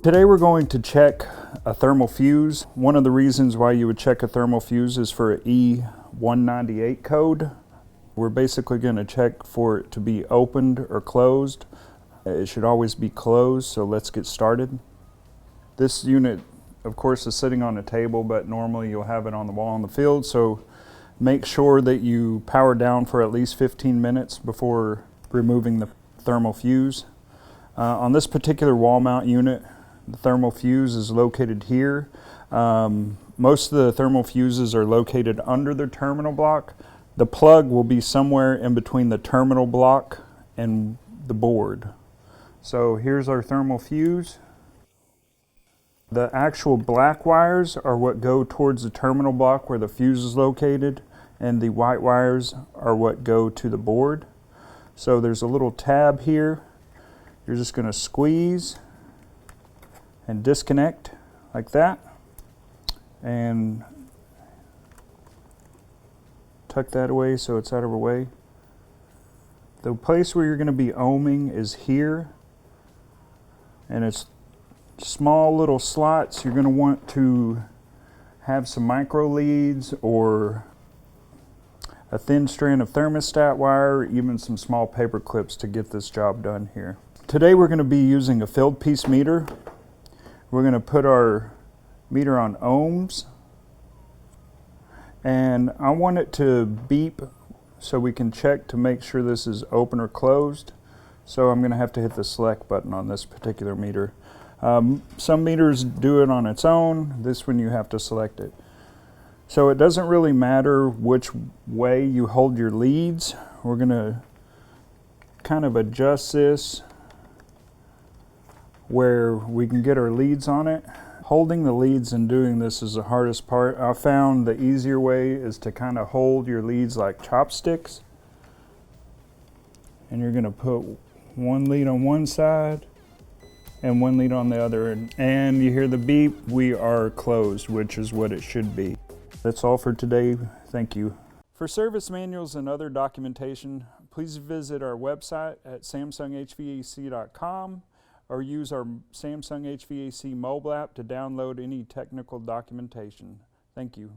Today we're going to check a thermal fuse. One of the reasons why you would check a thermal fuse is for an E198 code. We're basically going to check for it to be opened or closed. It should always be closed, so let's get started. This unit, of course, is sitting on a table, but normally you'll have it on the wall in the field, so make sure that you power down for at least 15 minutes before removing the thermal fuse. On this particular wall mount unit, the thermal fuse is located here. Most of the thermal fuses are located under the terminal block. The plug will be somewhere in between the terminal block and the board. So here's our thermal fuse. The actual black wires are what go towards the terminal block where the fuse is located, and the white wires are what go to the board. So there's a little tab here. You're just going to squeeze and disconnect like that, and tuck that away so it's out of our way. The place where you're going to be ohming is here, and it's small little slots. You're going to want to have some micro leads or a thin strand of thermostat wire, or even some small paper clips to get this job done here. Today we're going to be using a filled piece meter. We're going to put our meter on ohms, and I want it to beep so we can check to make sure this is open or closed. So I'm going to have to hit the select button on this particular meter. Some meters do it on its own. This one you have to select it. So it doesn't really matter which way you hold your leads. We're going to kind of adjust this where we can get our leads on it. Holding the leads and doing this is the hardest part. I found the easier way is to kind of hold your leads like chopsticks. And you're going to put one lead on one side and one lead on the other. And you hear the beep, we are closed, which is what it should be. That's all for today. Thank you. For service manuals and other documentation, please visit our website at samsunghvac.com. or use our Samsung HVAC mobile app to download any technical documentation. Thank you.